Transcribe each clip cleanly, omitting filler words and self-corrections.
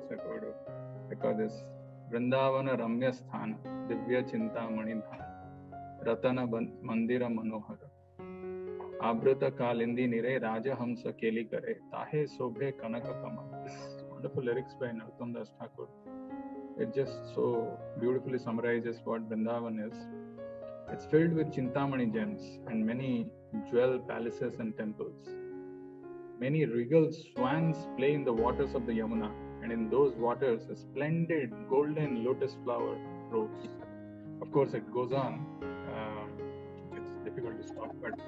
Sakodu, because this Vrindavana Ramya Sthana, Divya Chintamani Dhana, Ratana Mandira Manohara, Abrata Kalindi Nire, Raja Hamsa Keli Kare, Tahe Sobhe Kanaka Kamal. This wonderful lyrics by Narottam Das Thakur. It just so beautifully summarizes what Vrindavan is. It's filled with Chintamani gems and many jewel palaces and temples. Many regal swans play in the waters of the Yamuna, and in those waters a splendid golden lotus flower grows. Of course, it goes on. It's difficult to stop, but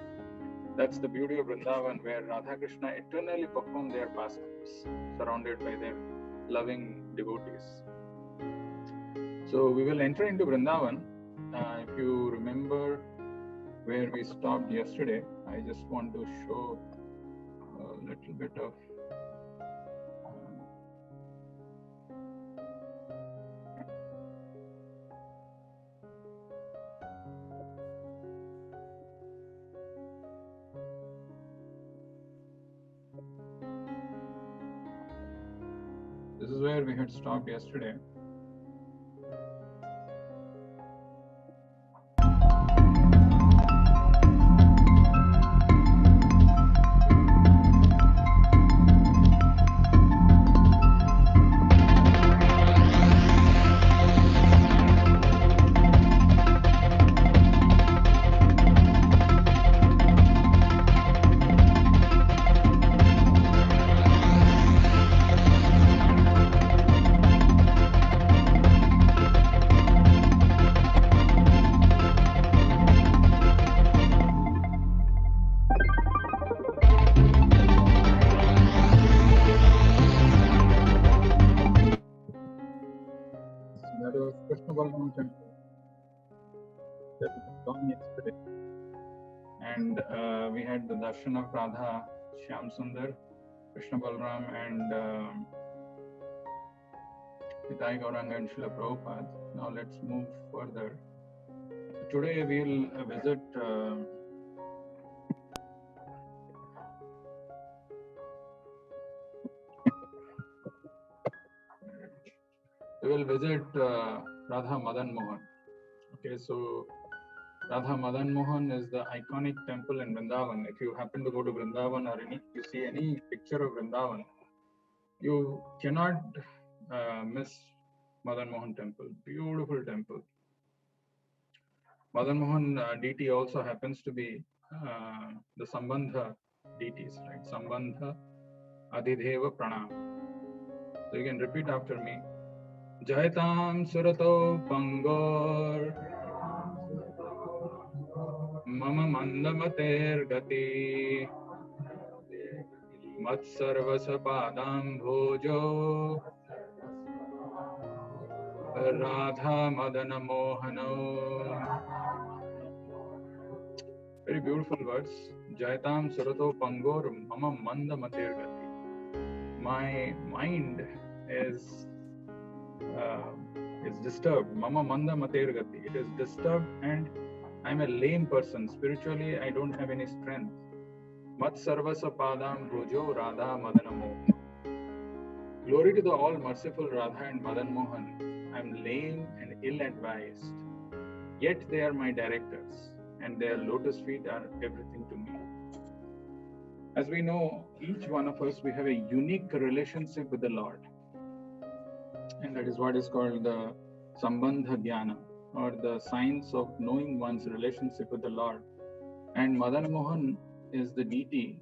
that's the beauty of Vrindavan, where Radha Krishna eternally perform their pastimes, surrounded by their loving devotees. So we will enter into Vrindavan. If you remember where we stopped yesterday, I just want to show a little bit of this is where we had stopped yesterday. Krishna Balram temple that we had gone yesterday, and we had the darshan of Radha, Shyam Sundar, Krishna Balram, and Nitai Gauranga and Srila Prabhupada. Now let's move further. Today we'll visit Radha Madan Mohan. Okay, so Radha Madan Mohan is the iconic temple in Vrindavan. If you happen to go to Vrindavan or you see any picture of Vrindavan, you cannot miss Madan Mohan temple. Beautiful temple. Madan Mohan deity also happens to be the Sambandha deities, right? Sambandha Adhideva Pranam. So you can repeat after me. Jaitam Surato Pangor Mama Mandamater Gati Matsarvasa Padam Bhojo Radha Madana Mohano. Very beautiful words. Jaitam Surato Pangor Mama Mandamater Gati. My mind is disturbed. Mama Manda Mater Gati. It is disturbed, and I'm a lame person. Spiritually, I don't have any strength. Mat Sarvasa Padam Bhojo Radha Madana Mohan. Glory to the all merciful Radha and Madan Mohan. I'm lame and ill-advised. Yet they are my directors, and their lotus feet are everything to me. As we know, each one of us, we have a unique relationship with the Lord. And that is what is called the Sambandha Jnana, or the science of knowing one's relationship with the Lord. And Madan Mohan is the deity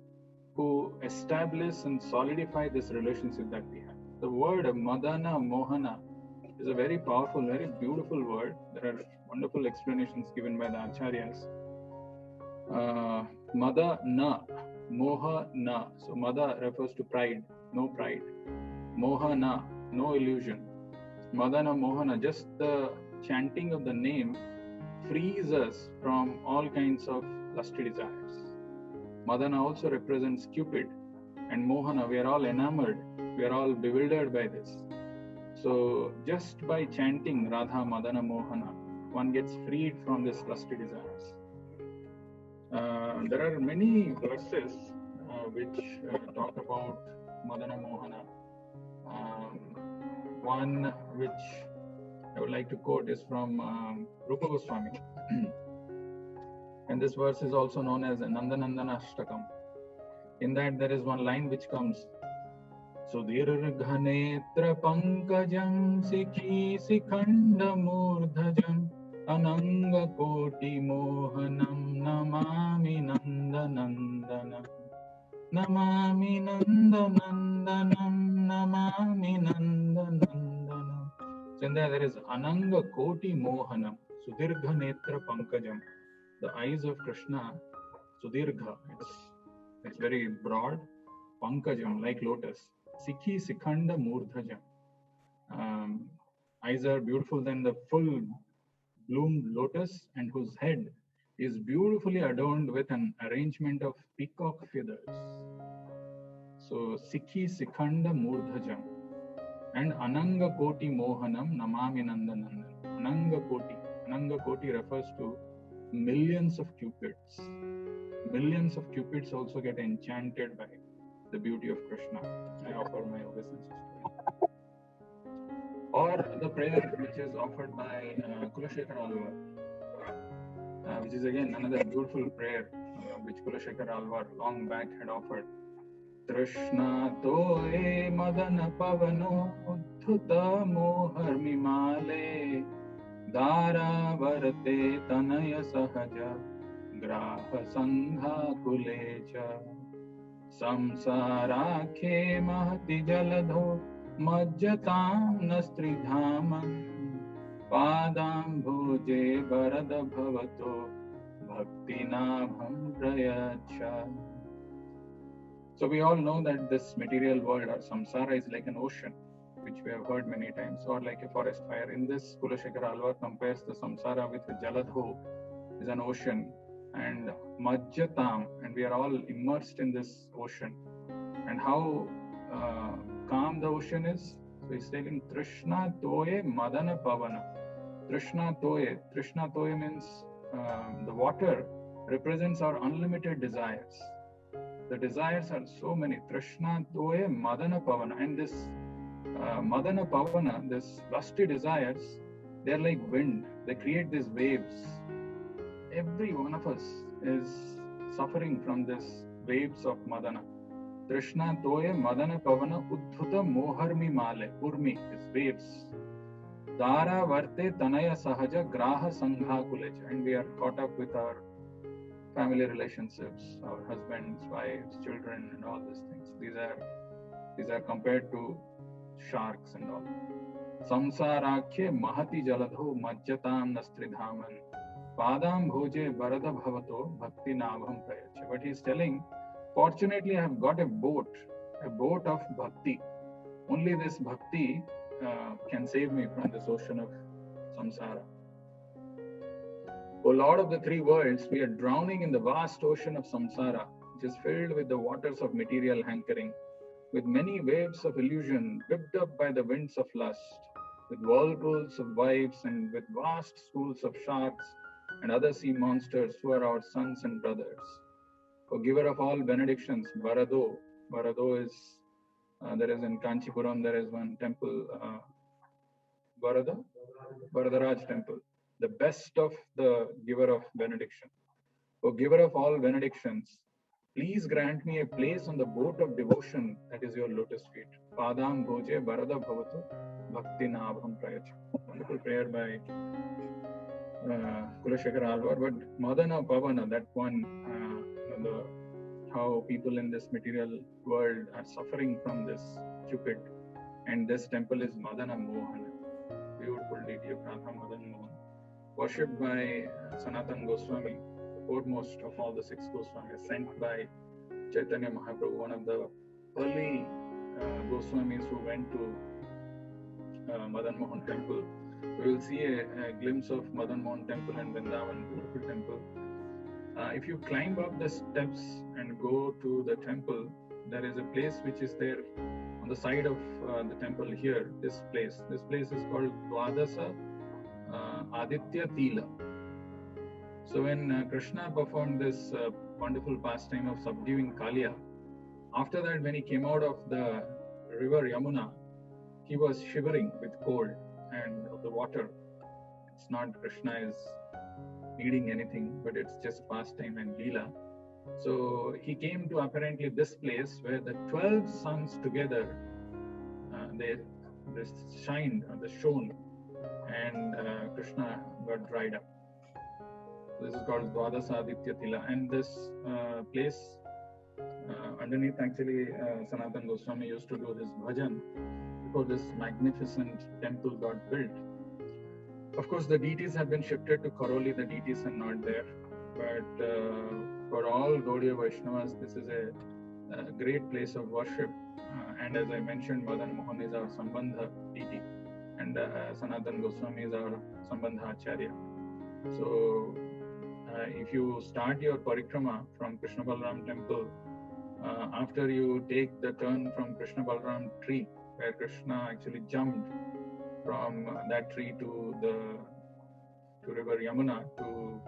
who establish and solidify this relationship that we have. The word Madana Mohana is a very powerful, very beautiful word. There are wonderful explanations given by the Acharyas. Mada na, Moha na. So Mada refers to pride, no pride. Moha na, no illusion. Madana Mohana, just the chanting of the name frees us from all kinds of lusty desires. Madana also represents Cupid, and Mohana, we are all enamored, we are all bewildered by this. So just by chanting Radha Madana Mohana, one gets freed from this lusty desires. There are many verses which talk about Madana Mohana. one which I would like to quote is from Rupa Goswami. And this verse is also known as Nandanandana Ashtakam. In that there is one line which comes, Sudirghanetra Pankajam Sikhi Sikhanda Murdhajam Ananga Koti Mohanam Namami Nandanandanam Namami Nandanandanam Namami Nandanandanam. So in there is Ananga Koti Mohanam, Sudirghanetra Pankajam. The eyes of Krishna, Sudirgha, it's very broad, Pankajam, like lotus. Sikhi Sikhanda Murdhajam. Eyes are beautiful than the full bloomed lotus, and whose head is beautifully adorned with an arrangement of peacock feathers. So Sikhi Sikhanda Murdhajam. And Ananga Koti Mohanam Namami Nandanandan. Ananga Koti. Ananga Koti refers to millions of cupids. Millions of cupids also get enchanted by the beauty of Krishna. I offer my obeisances. Or the prayer which is offered by Kulashekar Alvar, which is again another beautiful prayer which Kulashekar Alvar long back had offered. Trishna toe madana pavano uddhuta mohar mimale Dara varte tanaya sahaja graha sangha kulecha samsarakhe mahati jaladho majjatam nastridhamam padam bhuje varada bhavato bhakti nabham prayacha. So we all know that this material world or samsara is like an ocean, which we have heard many times, or like a forest fire. In this, Kulashekar Alvar compares the samsara with a jaladho, is an ocean, and majjatam, and we are all immersed in this ocean. And how calm the ocean is. So he's saying, Trishna toye madana pavana. Trishna toye means the water represents our unlimited desires. The desires are so many. Trishna toye madana pavana. And this Madana Pavana, this lusty desires, they're like wind. They create these waves. Every one of us is suffering from these waves of Madana. Trishna toye Madana Pavana uddhuta moharmi male. Urmi is waves. Dara varte tanaya sahaja graha sangha kulecha. And we are caught up with our family relationships, our husbands, wives, children, and all these things. These are compared to sharks and all. Samsarakhe mahati jaladho majjatam nastridhaman padam bhoje varada bhavato bhakti nabham prayacha. But he's telling, fortunately I have got a boat of bhakti. Only this bhakti can save me from this ocean of samsara. O Lord of the three worlds, we are drowning in the vast ocean of samsara, which is filled with the waters of material hankering, with many waves of illusion whipped up by the winds of lust, with whirlpools of wives and with vast schools of sharks and other sea monsters who are our sons and brothers. O giver of all benedictions, Varado. Varado is, there is in Kanchipuram, there is one temple, Varadaraj temple, the best of the giver of benediction. O giver of all benedictions, please grant me a place on the boat of devotion that is your lotus feet. Padam bhoje varada bhavato bhakti nabham prayacha. Wonderful prayer by Kulashekar Alvar. But Madana Pavana, that one, how people in this material world are suffering from this Cupid. And this temple is Madana Mohan, beautiful deity of Radha Madan Mohan, worshipped by Sanatan Goswami, foremost of all the 6 Goswamis, sent by Chaitanya Mahaprabhu, one of the early Goswamis who went to Madan Mohan temple. We will see a glimpse of Madan Mohan temple and Vrindavan, beautiful temple. If you climb up the steps and go to the temple, there is a place which is there on the side of the temple here, this place. This place is called Dwadasa Aditya Tila. So when Krishna performed this wonderful pastime of subduing Kaliya, after that when he came out of the river Yamuna, he was shivering with cold and the water. It's not Krishna is needing anything, but it's just pastime and Leela. So he came to apparently this place where the 12 suns together, they shined, they shone, and Krishna got dried up. This is called Dvadasaditya Tila, and this place underneath actually Sanatana Goswami used to do his bhajan before this magnificent temple got built. Of course, the deities have been shifted to Karoli, the deities are not there, but for all Gaudiya Vaishnavas, this is a great place of worship. And as I mentioned, Madan Mohan is our Sambandha deity, and Sanatana Goswami is our Sambandha Acharya. So if you start your parikrama from Krishna Balaram temple, after you take the turn from Krishna Balaram tree, where Krishna actually jumped from that tree to river Yamuna to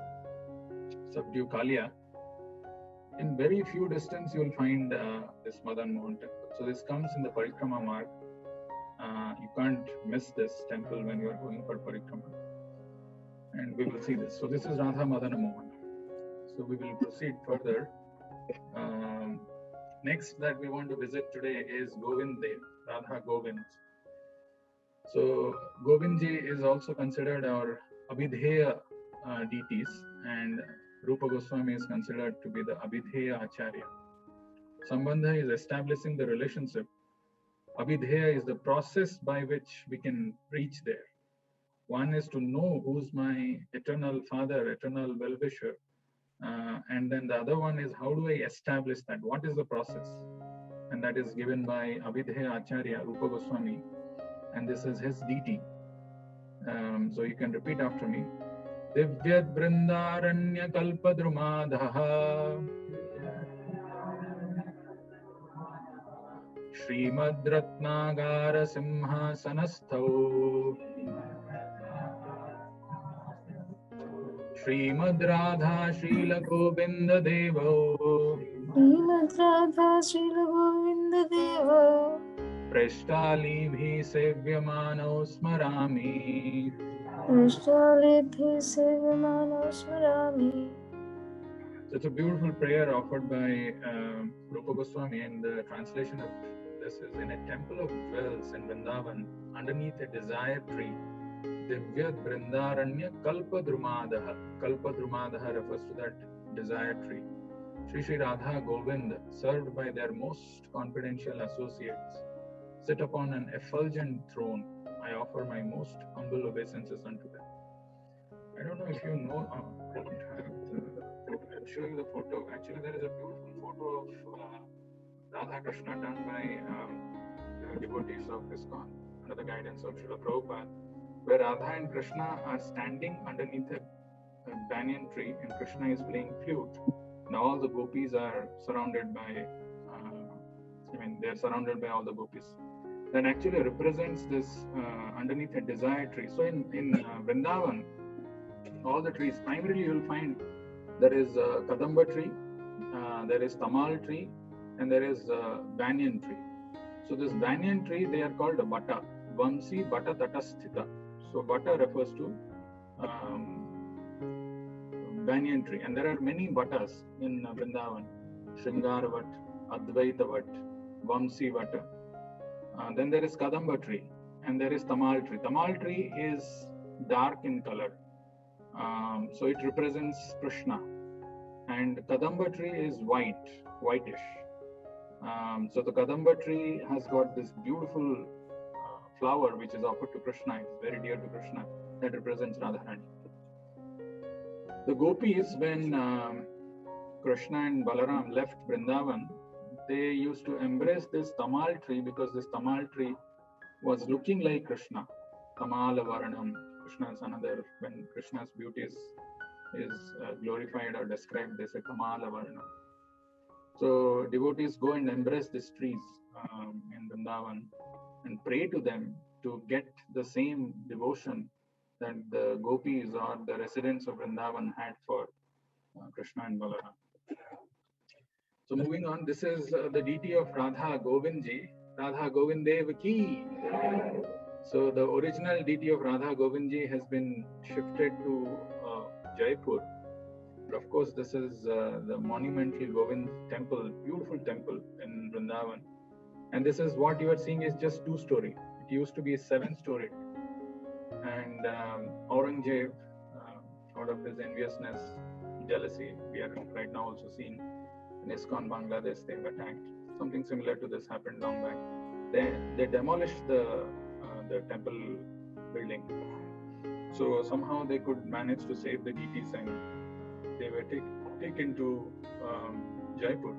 subdue Kalia, in very few distance you will find this Madan Mohan temple. So this comes in the parikrama mark. You can't miss this temple when you are going for parikrama. And we will see this. So this is Radha Madana Mohan. So we will proceed further. Next that we want to visit today is Govind Dev, Radha Govind. So Govindji is also considered our Abhidheya deities, and Rupa Goswami is considered to be the Abhidheya Acharya. Sambandha is establishing the relationship. Abhidheya is the process by which we can reach there. One is to know who's my eternal father, eternal well-wisher. And then the other one is how do I establish that? What is the process? And that is given by Abhidheya Acharya, Rupa Goswami. And this is his deity. So you can repeat after me. Divyat Brindaranya Kalpadrumadhaha Srimad Ratnagara Simhasanastho Srimad Radha Srila Govinda Devo Srimad Radha Srila Govinda Devo Prashtali Sevyamano Smarami Prashtali Sevyamano Smarami. So it's a beautiful prayer offered by Rupa Goswami, and the translation of this is in a temple of wells in Vrindavan, underneath a desire tree. Divyat Brindaranya Kalpadrumadaha. Kalpadrumadaha refers to that desire tree. Sri Radha Govind, served by their most confidential associates, sit upon an effulgent throne. I offer my most humble obeisances unto them. I don't know if you know, I'll show you the photo. Actually, there is a beautiful photo of Radha Krishna done by the devotees of ISKCON under the guidance of Srila Prabhupada, where Radha and Krishna are standing underneath a banyan tree, and Krishna is playing flute. Now all the gopis are surrounded by, they are surrounded by all the gopis. That actually represents this underneath a desire tree. So in Vrindavan, all the trees, primarily you will find there is a Kadamba tree, there is Tamal tree, and there is a banyan tree. So this banyan tree, they are called a Bata, Vamsi Bata Tatasthita. So Bata refers to banyan tree, and there are many Batas in Vrindavan, Shringaravat, Advaitavat, Vamsi Vata. Then there is Kadamba tree, and there is Tamal tree. Tamal tree is dark in color. So it represents Krishna, and Kadamba tree is whitish. So the Kadamba tree has got this beautiful flower which is offered to Krishna. It's very dear to Krishna. That represents Radharani. The gopis, when Krishna and Balaram left Vrindavan, they used to embrace this Tamal tree because this Tamal tree was looking like Krishna. Tamala Varanam. Krishna is another, when Krishna's beauty is glorified or described, they say Kamala Varna. So devotees go and embrace these trees in Vrindavan and pray to them to get the same devotion that the gopis or the residents of Vrindavan had for Krishna and Balaram. So moving on, this is the deity of Radha Govindji. Radha Govindev ki. So the original deity of Radha Govindji has been shifted to Jaipur. But of course, this is the monumental Govind temple, beautiful temple in Vrindavan. And this is what you are seeing is just 2-story. It used to be 7-story. And Aurangzeb, out of his enviousness, jealousy, we are right now also seeing in ISKCON Bangladesh, they've attacked. Something similar to this happened long back. They demolished the temple building. So somehow they could manage to save the deities and they were taken to Jaipur.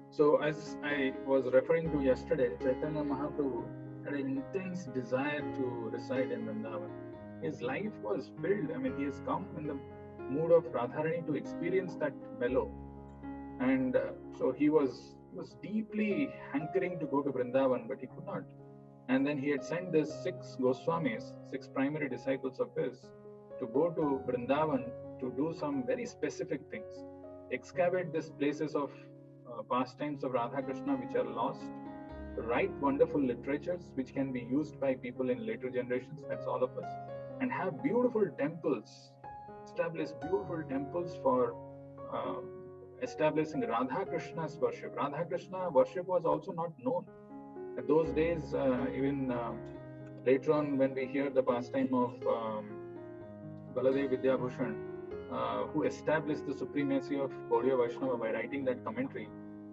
So as I was referring to yesterday, Chaitanya Mahaprabhu had an intense desire to reside in Vrindavan. His life was filled. I mean, he has come in the mood of Radharani to experience that mellow. And so he was deeply hankering to go to Vrindavan, but he could not. And then he had sent these 6 Goswamis, 6 primary disciples of his, to go to Vrindavan to do some very specific things. Excavate these places of pastimes of Radha Krishna which are lost, write wonderful literatures which can be used by people in later generations, that's all of us, and have beautiful temples, establish beautiful temples for establishing Radha Krishna's worship. Radha Krishna worship was also not known. At those days, even later on when we hear the pastime of Baladev Vidyabhushan, who established the supremacy of Gaudiya Vaishnava by writing that commentary,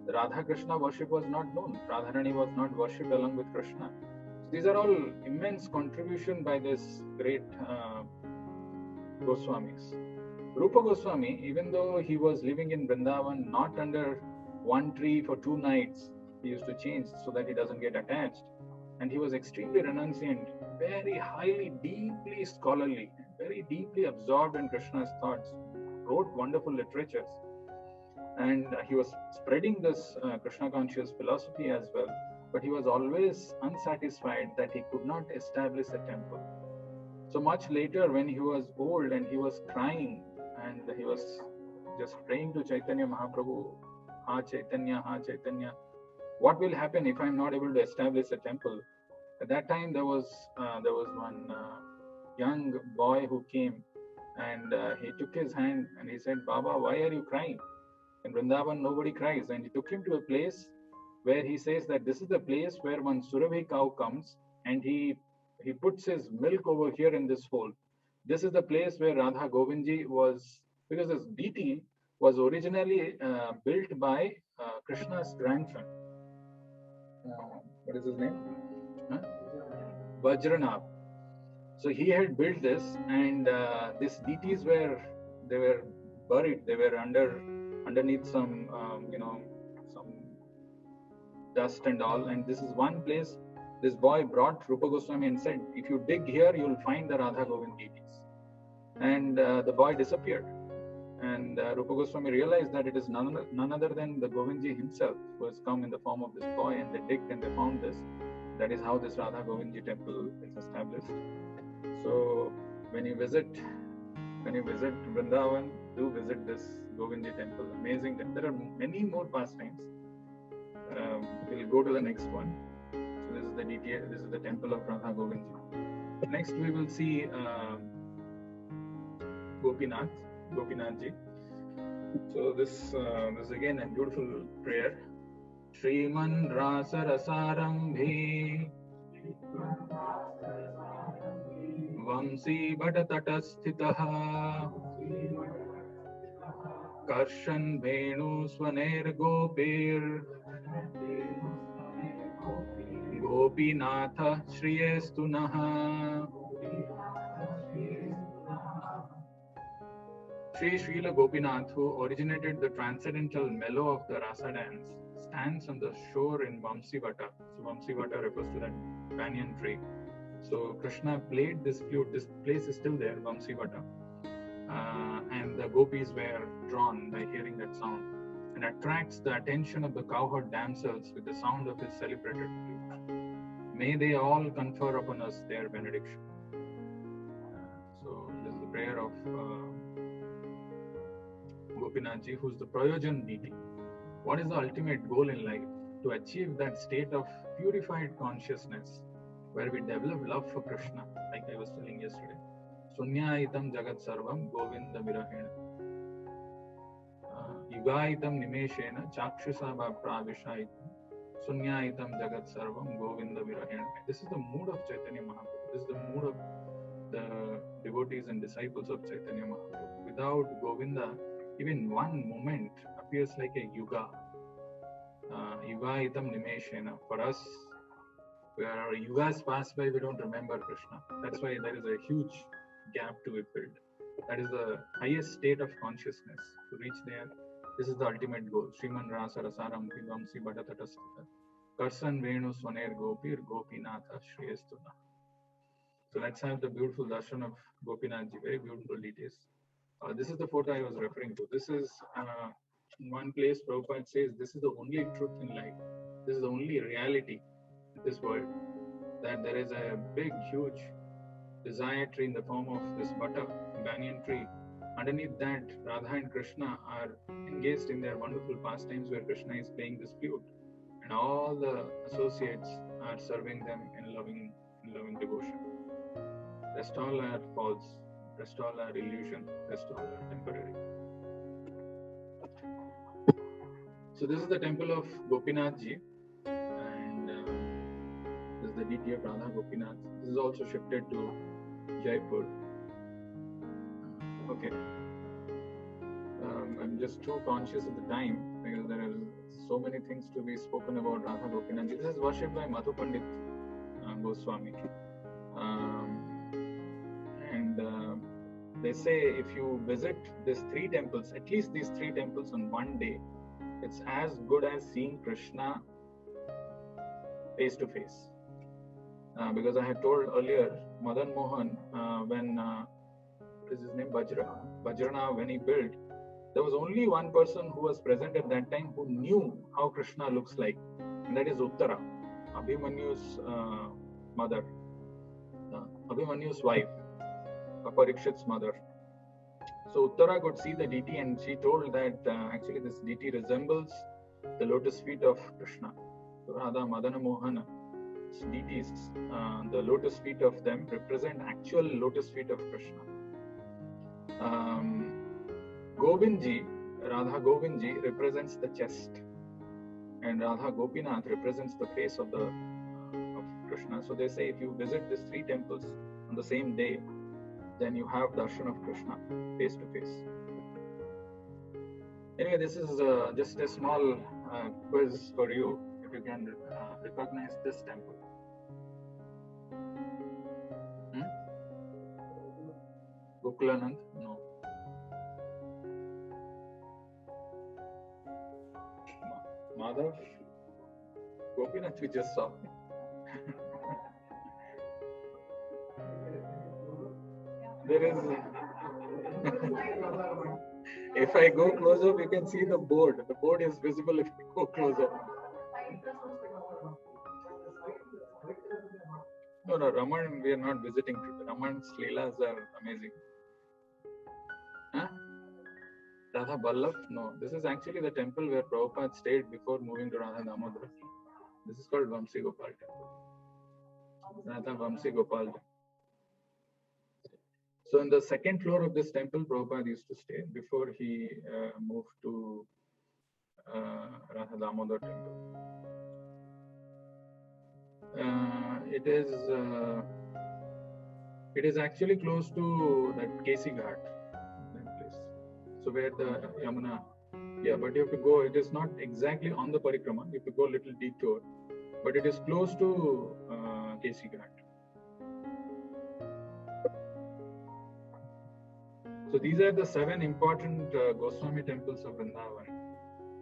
the Radha Krishna worship was not known. Radharani was not worshipped along with Krishna. So these are all immense contribution by this great Goswamis. Rupa Goswami, even though he was living in Vrindavan, not under one tree for 2 nights, he used to change so that he doesn't get attached. And he was extremely renunciant, very highly, deeply scholarly, very deeply absorbed in Krishna's thoughts, wrote wonderful literatures. And he was spreading this Krishna conscious philosophy as well. But he was always unsatisfied that he could not establish a temple. So much later, when he was old and he was crying and he was just praying to Chaitanya Mahaprabhu, Ha Chaitanya, what will happen if I'm not able to establish a temple? At that time, there was one young boy who came and he took his hand and he said, Baba, why are you crying? In Vrindavan, nobody cries. And he took him to a place where he says that this is the place where one Surabhi cow comes and he puts his milk over here in this hole. This is the place where Radha Govindji was, because this deity was originally built by Krishna's grandson. What is his name? Vajranab. So he had built this, and these deities were buried. They were underneath some some dust and all. And this is one place. This boy brought Rupa Goswami and said, if you dig here, you'll find the Radha Govind deities. And the boy disappeared. And Rupa Goswami realized that it is none other than the Govindji himself who has come in the form of this boy, and they digged and they found this. That is how this Radha Govindji temple is established. So when you visit Vrindavan, do visit this Govindji temple. Amazing temple. There are many more pastimes. We'll go to the next one. So this is the deity. This is the temple of Radha Govindji. Next we will see Gopinathji. So this is again a beautiful prayer. Shriman Rasa Rasarambhi Vamsi Bhatatastitaha Karshan Venu Swaner Gopir Gopinatha Shriyestunaha. Sri Srila Gopinath, who originated the transcendental mellow of the Rasa dance, stands on the shore in Vamsivata. So Vamsivata refers to that banyan tree. So Krishna played this flute. This place is still there, Vamsivata. And the gopis were drawn by hearing that sound, and attracts the attention of the cowherd damsels with the sound of his celebrated flute. May they all confer upon us their benediction. So this is the prayer of Gopinathji, who is the Prayojan deity. What is the ultimate goal in life? to achieve that state of purified consciousness where we develop love for Krishna, like I was telling yesterday. Sunyaitam Jagat Sarvam Govinda Virahena. Yugaitam Nimeshena Chakshusa Pravishaitam. Sunyaitam Jagat Sarvam Govinda Virahena. This is the mood of Chaitanya Mahaprabhu. This is the mood of the devotees and disciples of Chaitanya Mahaprabhu. Without Govinda, even one moment appears like a yuga. Yugaitam Nimeshena. For us, where our yugas pass by, we don't remember Krishna. That's why there is a huge gap to be filled. That is the highest state of consciousness. To reach there, this is the ultimate goal. Sriman Rasa Rasaram Vamsi Bhattatatastita Karsan Venu Swaner Gopir Gopinatha Shriyastuna. So let's have the beautiful darshan of Gopinathji, very beautiful details. This is the photo I was referring to. This is in one place Prabhupada says this is the only truth in life. This is the only reality in this world. That there is a big, huge desire tree in the form of this butter, banyan tree. Underneath that, Radha and Krishna are engaged in their wonderful pastimes where Krishna is playing this flute. And all the associates are serving them in loving devotion. Rest all are false, rest all are illusion, rest all are temporary. So this is the temple of Gopinathji, and this is the deity of Radha Gopinath. This is also shifted to Jaipur. Okay. I'm just too conscious of the time because there are so many things to be spoken about Radha Gopinathji. This is worshipped by Madhu Pandit Goswami. They say if you visit these three temples, at least these three temples on one day, it's as good as seeing Krishna face to face. Because I had told earlier, Madan Mohan, when what is his name, Vajrana, when he built, there was only one person who was present at that time who knew how Krishna looks like, and that is Uttara, Abhimanyu's mother, Abhimanyu's wife, Parikshit's mother. So Uttara could see the deity, and she told that actually this deity resembles the lotus feet of Krishna. So Radha, Madana Mohana deities, the lotus feet of them represent actual lotus feet of Krishna. Govindji, Radha Govindji represents the chest, and Radha Gopinath represents the face of Krishna. So they say if you visit these three temples on the same day, then you have darshan of Krishna face to face. Anyway, this is just a small quiz for you, if you can recognize this temple. Gokulanand? No. Madhav? Gopinath we just saw. There is. If I go close up, you can see the board. The board is visible if you go close up. No, Raman, we are not visiting today. Raman's Leelas are amazing. Huh? Radha Ballabh? No, this is actually the temple where Prabhupada stayed before moving to Radha Damodar. This is called Vamsi Gopal temple. Radha Vamsi Gopal temple. So in the second floor of this temple, Prabhupada used to stay before he moved to Radha Damodar temple. It is actually close to that Kesi Ghat, that place. So where the Yamuna, yeah, but you have to go. It is not exactly on the Parikrama. You have to go a little detour, but it is close to Kesi Ghat. So these are the 7 important Goswami temples of Vrindavan.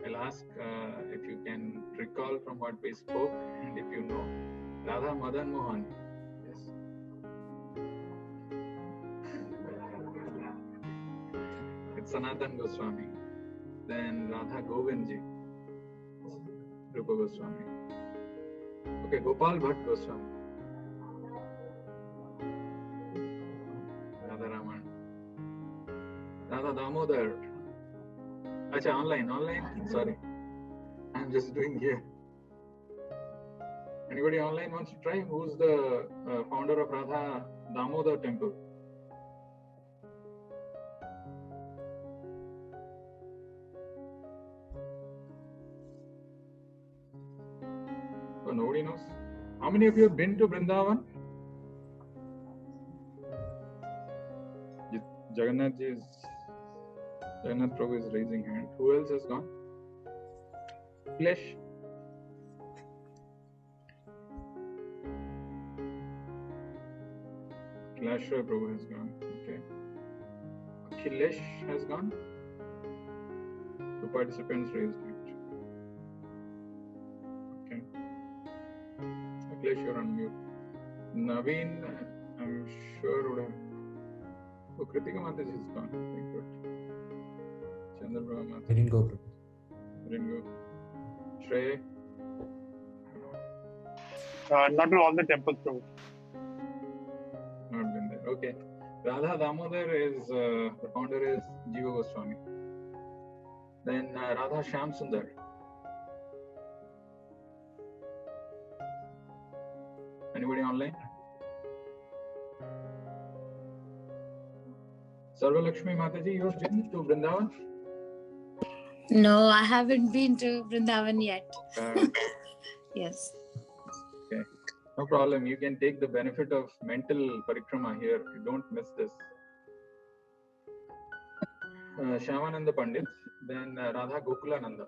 I'll ask if you can recall from what we spoke, and if you know. Radha Madan Mohan. Yes. It's Sanatan Goswami. Then Radha Govindji. Rupa Goswami. Okay, Gopal Bhatt Goswami. Radha Raman. Radha Damodar. Acha, online. Sorry. I'm just doing here. Anybody online wants to try? Who's the founder of Radha Damodar temple? So nobody knows. How many of you have been to Vrindavan? Jagannath Prabhu is raising hand. Who else has gone? Flesh. Klashra Prabhu has gone. Okay. Akhilesh has gone. Two participants raised hand. Okay. Akhilesh, you're on mute. Naveen, I'm sure would have. Oh, Kritika Mataji has gone. Very good. Chandraprabha Mataji. I didn't go. Shrey. Not to all the temples, Prabhu. Not been there. Okay. Radha Damodar is the founder is Jiva Goswami. Then Radha Shyam Sundar. Anybody online? Sarva Lakshmi Mataji, you have been to Vrindavan? No, I haven't been to Vrindavan yet. Yes. Okay. No problem. You can take the benefit of mental parikrama here. You don't miss this. Shyamananda Pandit, then Radha Gokulananda.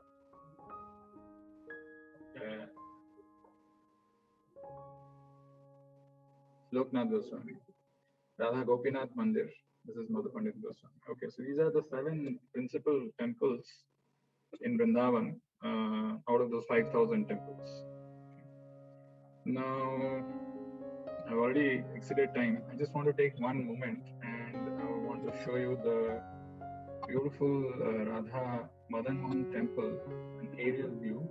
Loknath Goswami. Radha Gopinath Mandir. This is Madhu Pandit Goswami. Okay, so these are the 7 principal temples in Vrindavan out of those 5,000 temples. Now, I've already exceeded time. I just want to take one moment and I want to show you the beautiful Radha Madan Mohan temple, an aerial view.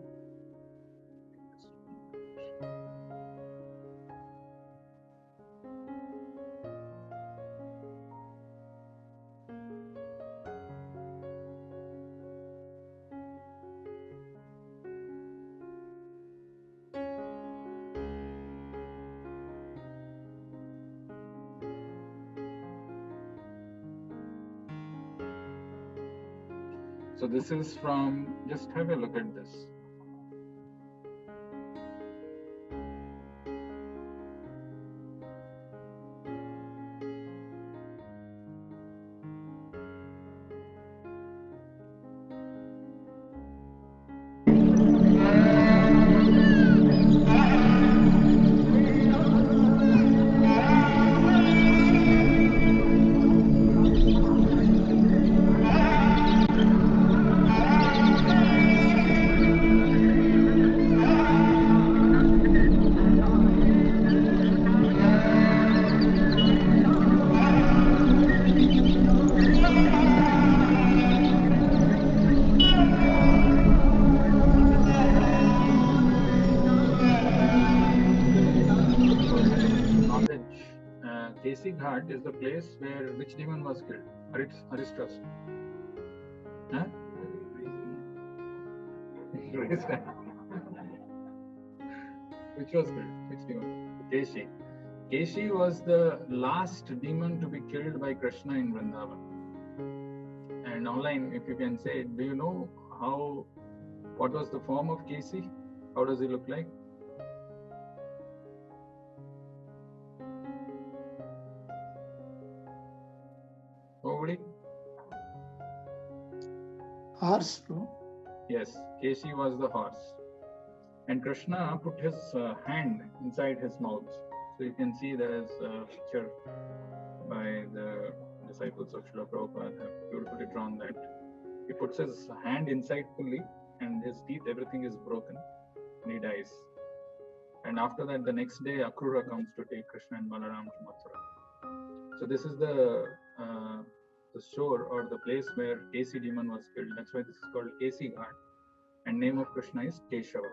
So this is from, just have a look at this. Kesi Ghat is the place where which demon was killed? Aristos. Huh? Which was killed? Which demon? Keshi. Keshi was the last demon to be killed by Krishna in Vrindavan. And online, if you can say, do you know what was the form of Keshi? How does he look like? Nobody? Horse, no? Yes, Keshi was the horse. And Krishna put his hand inside his mouth. So you can see there is a picture by the disciples of Srila Prabhupada have beautifully drawn that. He puts his hand inside fully and his teeth, everything is broken and he dies. And after that, the next day, Akrura comes to take Krishna and Balaram to Mathura. So this is the shore or the place where Kesi demon was killed. That's why this is called Kesi Ghat. And name of Krishna is Keshava.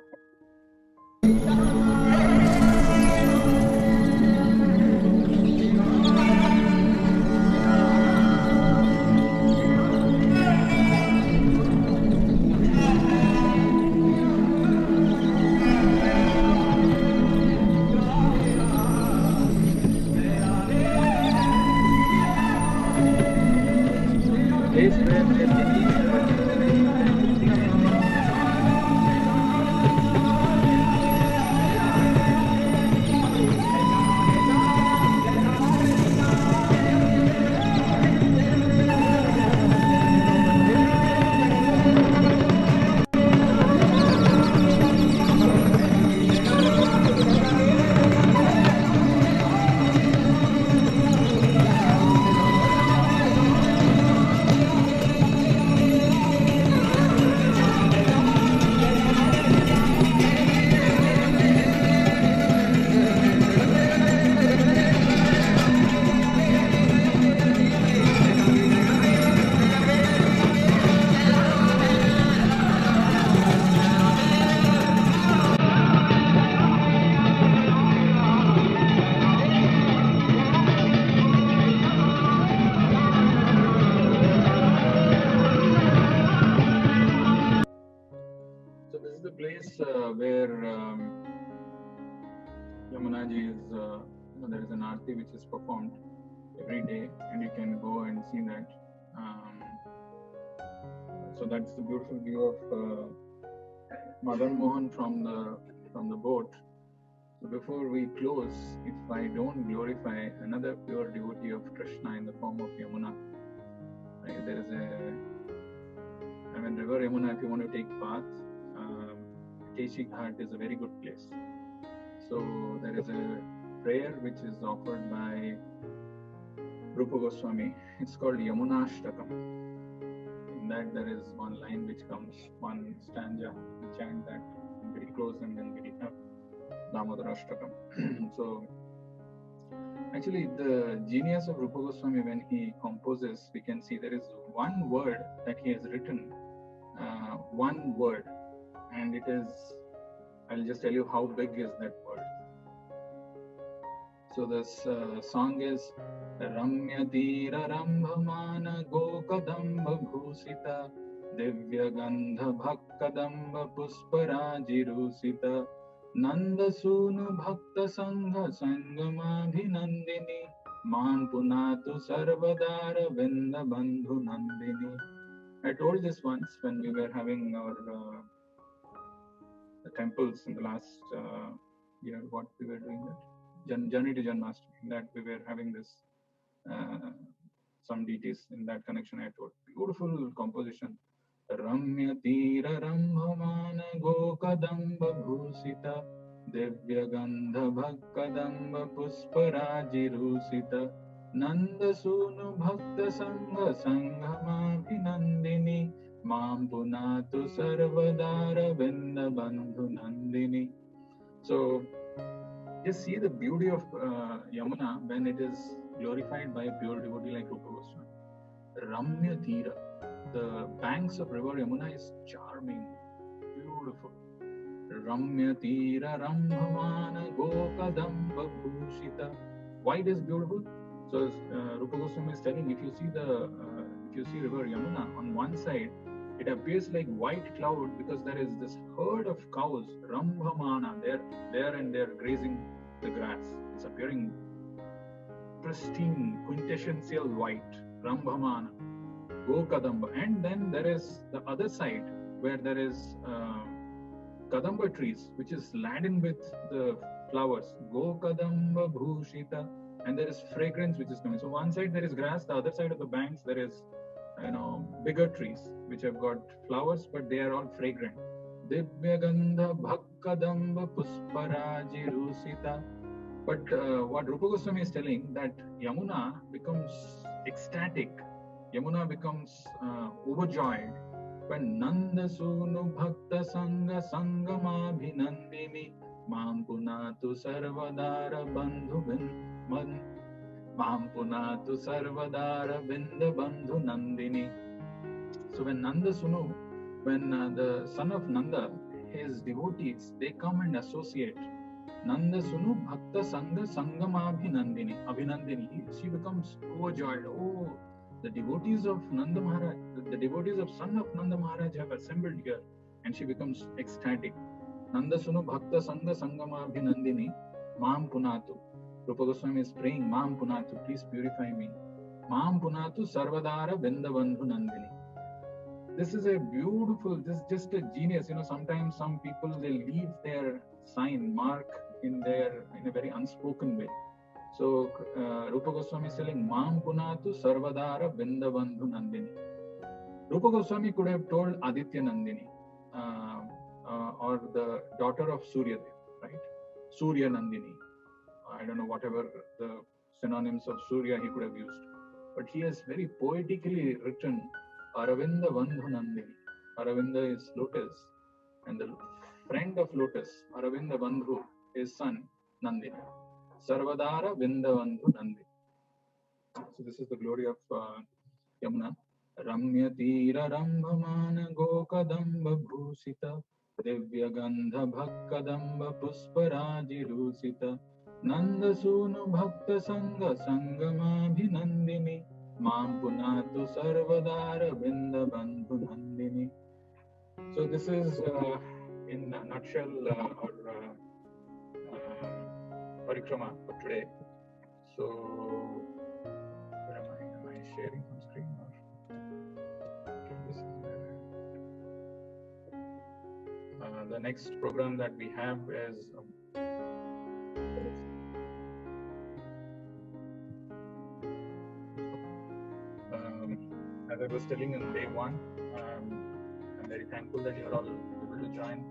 place where Yamunaji is, there is an aarti which is performed every day, and you can go and see that. So that's the beautiful view of Madan Mohan from the boat. So before we close, if I don't glorify another pure devotee of Krishna in the form of Yamuna, right? There is river Yamuna, if you want to take bath, Keshi Ghat is a very good place. So there is a prayer which is offered by Rupa Goswami. It's called Yamunashtakam. In that there is one line which comes, one stanza, we chant that very close, and then we have Damodarashtakam. So actually the genius of Rupa Goswami, when he composes, we can see there is one word that he has written, one word, and it is, I'll just tell you how big is that word. So this song is Ramya Tira Rambhamana Gokadamba Bhusita Divya Gandha Bhakkadamba Pusparajirusita Nanda Sunu Bhakta Sangha Sangama Bhinandini Man Punatu Sarvadara Vinda Bandhu Nandini. I told this once when we were having our the temples in the last year, what we were doing that. Journey to Janmashtami, that we were having this some deities in that connection. I told beautiful composition. Ramya Tira Rambhamana Gokadamba Bhusita Divya Gandha Bhakkadamba Pusparajirusita Nanda Sunu Bhakta Sangha Sanghama Bhinandini Mam Punatu Sarvadara Vinda Bandhu Nandini. So just see the beauty of Yamuna when it is glorified by a pure devotee like Rupa Goswami. Ramya Tira, the banks of river Yamuna is charming, beautiful. Ramya Tira Rambhamana Gokadamba Bhushita. Why it is beautiful? So Rupa Goswami is telling, if you see river Yamuna, on one side it appears like white cloud because there is this herd of cows, Rambhamana, they're grazing the grass. It's appearing pristine, quintessential white, Rambhamana, Gokadamba. And then there is the other side where there is Kadamba trees, which is laden with the flowers, Gokadamba Bhushita, and there is fragrance which is coming. So one side there is grass, the other side of the banks there is bigger trees which have got flowers, but they are all fragrant. Divya Gandha Bhakkadamba Pusparajirusita. But what Rupa Goswami is telling, that Yamuna becomes ecstatic, Yamuna becomes overjoyed when Nanda Sunu Bhakta Sangha Sangama Bhinandini Mam Punatu Sarvadara Bandhu Bin Mam Punatu Sarvadara Vinda Bandhu Nandini. So when Nanda Sunu, when the son of Nanda, his devotees, they come and associate. Nanda Sunu Bhakta Sangha Sangama Abhinandini. She becomes overjoyed. Oh, the devotees of Nanda Maharaj, the devotees of son of Nanda Maharaj have assembled here, and she becomes ecstatic. Nanda Sunu Bhakta Sangha Sangama Abhinandini Mam Punatu. Rupa Goswami is praying, Mam Punatu, please purify me. Mam Punatu Sarvadara Vindabandhu Nandini. This is a beautiful, this is just a genius. Sometimes some people, they leave their sign, mark in a very unspoken way. So Rupa Goswami is telling, Mam Punatu Sarvadara Vindabandhu Nandini. Rupa Goswami could have told Aditya Nandini, or the daughter of Surya Dev, right? Surya Nandini. I don't know, whatever the synonyms of Surya he could have used. But he has very poetically written Aravinda Bandhu Nandini. Aravinda is lotus, and the friend of lotus, Aravinda Bandhu, his son, Nandini. Sarvadara Vinda Bandhu Nandini. So this is the glory of Yamuna. Ramya Tira Rambhamana Gokadamba Bhusita Divya Gandha Bhakkadamba Pusparajirusita Nanda Sunu Bhakta Sangha Sangama Bhinandini Mam Punatu Sarvadara Vinda Bandhu Nandini. So this is in a nutshell our parikrama for today. So, where am I? Am I sharing on screen or? Okay, this is where the next program that we have is. As I was telling in day one, I'm very thankful that you're all able to join.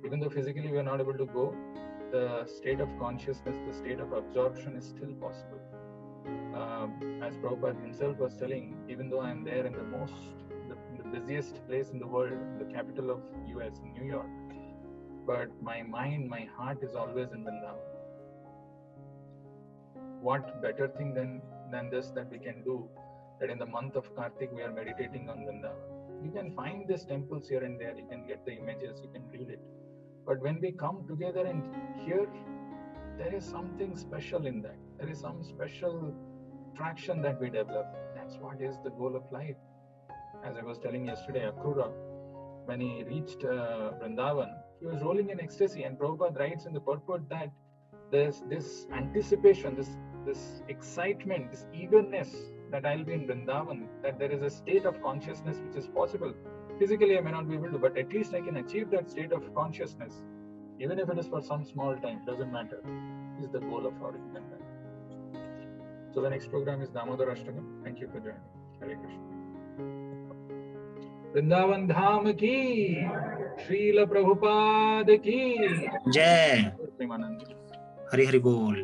Even though physically we are not able to go, the state of consciousness, the state of absorption is still possible. As Prabhupada himself was telling, even though I'm there in the busiest place in the world, the capital of US, in New York, but my mind, my heart is always in Vrindavan. What better thing than this that we can do, that in the month of Kartik we are meditating on Vrindavan. You can find these temples here and there, you can get the images, you can read it. But when we come together and hear, there is something special in that. There is some special traction that we develop. That's what is the goal of life. As I was telling yesterday, Akrura, when he reached Vrindavan, he was rolling in ecstasy, and Prabhupada writes in the purport that there's this anticipation, this excitement, this eagerness that I'll be in Vrindavan, that there is a state of consciousness which is possible. Physically, I may not be able to, but at least I can achieve that state of consciousness, even if it is for some small time, doesn't matter. Is the goal of our human life. So the next program is Damodar Ashtakam. Thank you for joining. Hare Krishna. Vrindavan Dham ki, Srila Prabhupada ki. Jai. Premanand. Hari Hari Bol.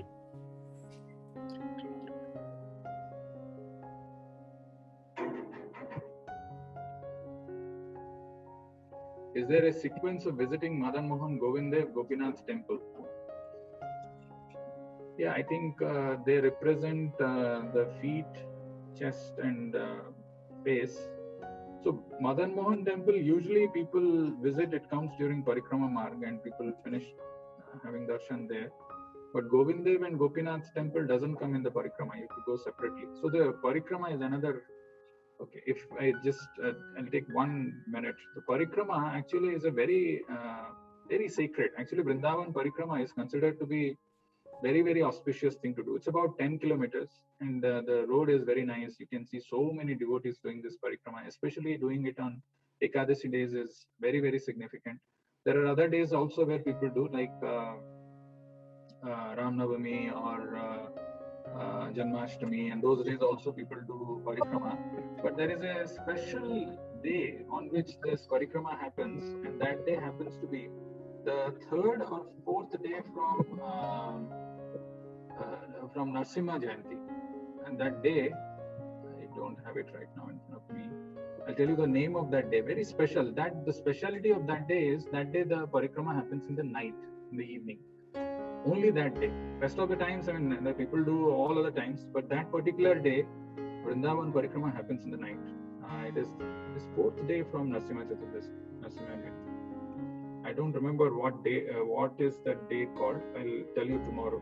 Is there a sequence of visiting Madan Mohan Govindev Gopinath's temple? Yeah, I think they represent the feet, chest and face. So Madan Mohan temple, usually people visit, it comes during Parikrama Marg and people finish having darshan there. But Govindev and Gopinath's temple doesn't come in the Parikrama, you have to go separately. So the Parikrama is another. Okay, if I just, I'll take 1 minute. The Parikrama actually is a very, very sacred. Actually, Vrindavan Parikrama is considered to be very, very auspicious thing to do. It's about 10 kilometers and the road is very nice. You can see so many devotees doing this Parikrama, especially doing it on Ekadasi days is very, very significant. There are other days also where people do like Ram Navami or Janmashtami, and those days also people do Parikrama. But there is a special day on which this Parikrama happens, and that day happens to be the 3rd or 4th day from Narsimha Jayanti. And that day, I don't have it right now in front of me. I'll tell you the name of that day. Very special. That the speciality of that day is that day the Parikrama happens in the night, in the evening. Only that day. Rest of the times, I mean, the people do all other times, but that particular day, Vrindavan Parikrama happens in the night. It is this 4th day from Narsimha Chaturdashi. I don't remember what day, what is that day called. I'll tell you tomorrow.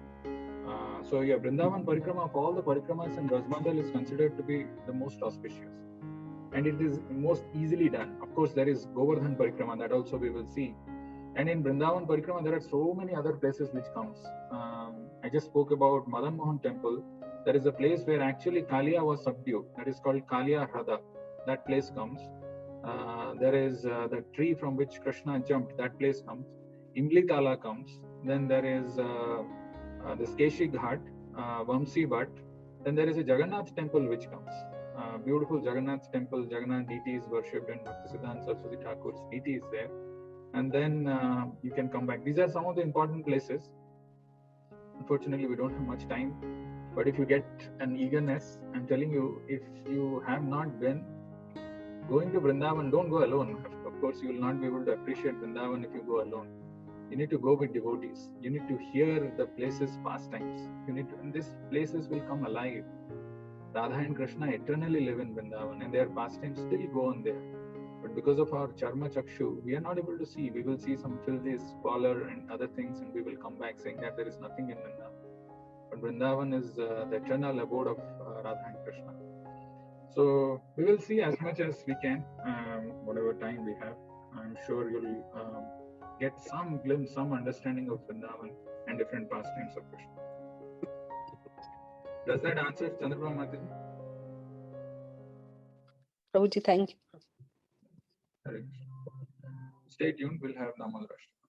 So yeah, Vrindavan Parikrama of all the Parikramas in Rajmandal is considered to be the most auspicious. And it is most easily done. Of course, there is Govardhan Parikrama, that also we will see. And in Vrindavan Parikrama, there are so many other places which comes. I just spoke about Madan Mohan temple. There is a place where actually Kaliya was subdued. That is called Kaliya Hrada. That place comes. There is the tree from which Krishna jumped. That place comes. Imlitala comes. Then there is this Keshi Ghat, Vamsi Bhat. Then there is a Jagannath temple which comes. Beautiful Jagannath temple. Jagannath deity is worshipped and Bhaktisiddhanta Saraswati Thakur's deity is there. And then you can come back. These are some of the important places. Unfortunately, we don't have much time. But if you get an eagerness, I'm telling you, if you have not been going to Vrindavan, don't go alone. Of course, you will not be able to appreciate Vrindavan if you go alone. You need to go with devotees. You need to hear the places' pastimes. You need to, and these places will come alive. Radha and Krishna eternally live in Vrindavan, and their pastimes still go on there. But because of our Charma Chakshu, we are not able to see. We will see some filthy squalor and other things, and we will come back saying that there is nothing in Vrindavan. But Vrindavan is the eternal abode of Radha and Krishna. So we will see as much as we can, whatever time we have. I'm sure you'll get some glimpse, some understanding of Vrindavan and different pastimes of Krishna. Does that answer, Chandraprabha Mataji? Prabhuji, thank you. Hare Krishna. Stay tuned, we'll have Namal Rashtra.